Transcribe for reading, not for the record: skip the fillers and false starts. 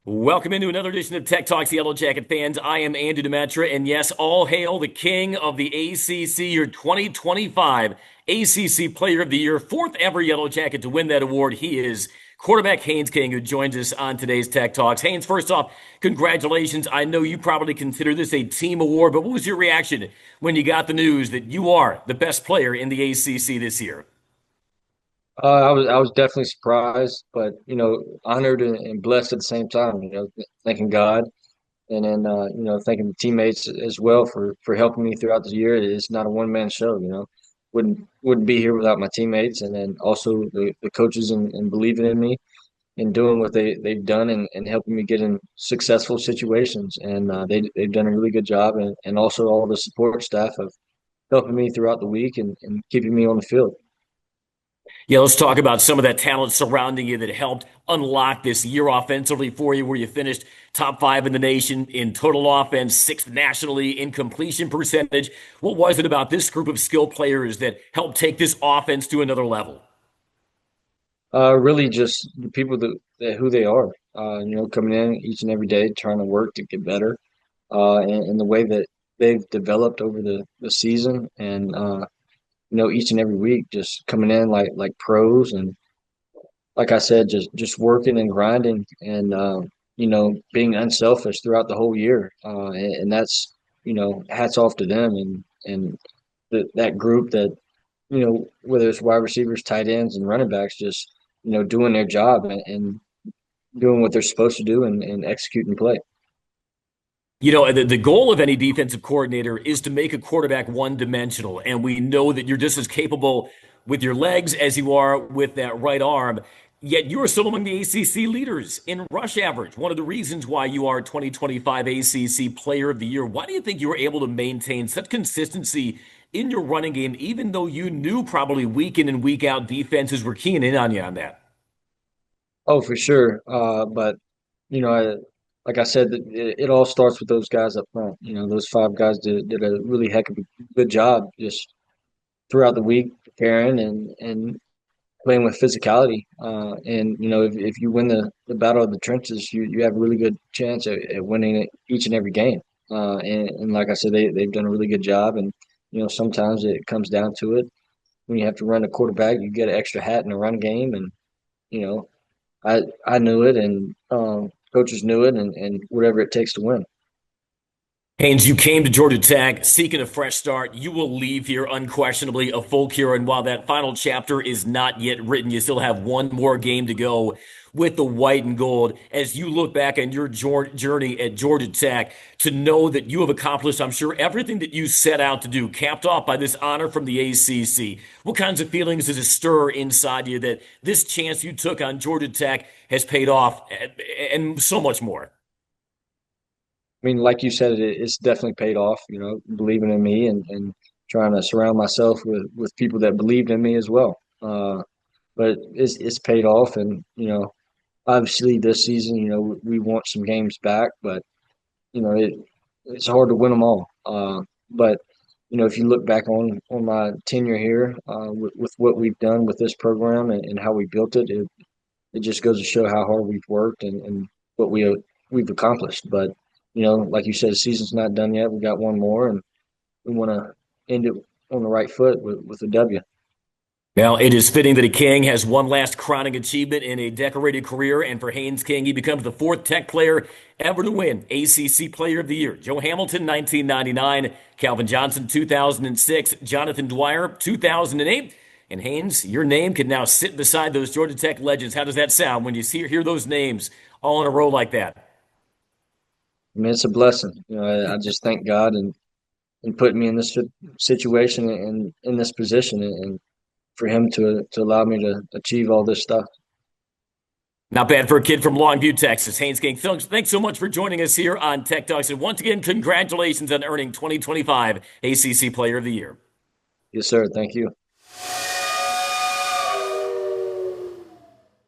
Welcome into another edition of Tech Talks Yellow Jacket fans. I am Andy Demetra, and yes, all hail the king of the ACC, your 2025 ACC Player of the Year, fourth ever Yellow Jacket to win that award. He is quarterback Haynes King, who joins us on today's Tech Talks. Haynes, first off, congratulations. I know you probably consider this a team award, but what was your reaction when you got the news that you are the best player in the ACC this year? I was definitely surprised, but honored and blessed at the same time. Thanking God, and then thanking the teammates as well for helping me throughout the year. It's not a one man show. Wouldn't be here without my teammates, and then also the coaches and believing in me and doing what they've done and helping me get in successful situations. And they've done a really good job, and also all the support staff of helping me throughout the week and keeping me on the field. Yeah, let's talk about some of that talent surrounding you that helped unlock this year offensively for you, where you finished top five in the nation in total offense, sixth nationally in completion percentage. What was it about this group of skill players that helped take this offense to another level? Really just the people that who they are. Coming in each and every day, trying to work to get better. And the way that they've developed over the season, and each and every week, just coming in like pros, and like I said, just working and grinding, and being unselfish throughout the whole year. And that's hats off to them and that group that whether it's wide receivers, tight ends, and running backs, just doing their job and doing what they're supposed to do and execute and play. You know, the goal of any defensive coordinator is to make a quarterback one dimensional. And we know that you're just as capable with your legs as you are with that right arm. Yet you are still among the ACC leaders in rush average. One of the reasons why you are 2025 ACC Player of the Year. Why do you think you were able to maintain such consistency in your running game, even though you knew probably week in and week out defenses were keying in on you on that? Oh, for sure. But like I said, it all starts with those guys up front. Those five guys did a really heck of a good job just throughout the week preparing and playing with physicality. And if you win the battle of the trenches, you have a really good chance at winning each and every game. And like I said, they've done a really good job. And sometimes it comes down to it when you have to run a quarterback, you get an extra hat in a run game, and you know I knew it, and coaches knew it, and whatever it takes to win. Haynes, you came to Georgia Tech seeking a fresh start. You will leave here unquestionably a full cure. And while that final chapter is not yet written, you still have one more game to go with the white and gold. As you look back on your journey at Georgia Tech, to know that you have accomplished, I'm sure, everything that you set out to do, capped off by this honor from the ACC. What kinds of feelings does it stir inside you that this chance you took on Georgia Tech has paid off and so much more? I mean, like you said, it's definitely paid off. Believing in me and trying to surround myself with people that believed in me as well. But it's paid off, and obviously this season, we want some games back, but you know it it's hard to win them all. But if you look back on my tenure here, with what we've done with this program and how we built it, it just goes to show how hard we've worked and what we've accomplished. But like you said, the season's not done yet. We got one more, and we want to end it on the right foot with a W. Now, it is fitting that a King has one last crowning achievement in a decorated career, and for Haynes King, he becomes the fourth Tech player ever to win ACC Player of the Year. Joe Hamilton, 1999, Calvin Johnson, 2006, Jonathan Dwyer, 2008. And Haynes, your name can now sit beside those Georgia Tech legends. How does that sound when you hear those names all in a row like that? I mean, it's a blessing. I just thank God and putting me in this situation and in this position, and for Him to allow me to achieve all this stuff. Not bad for a kid from Longview, Texas. Haynes King, thanks so much for joining us here on Tech Talks. And once again, congratulations on earning 2025 ACC Player of the Year. Yes, sir. Thank you.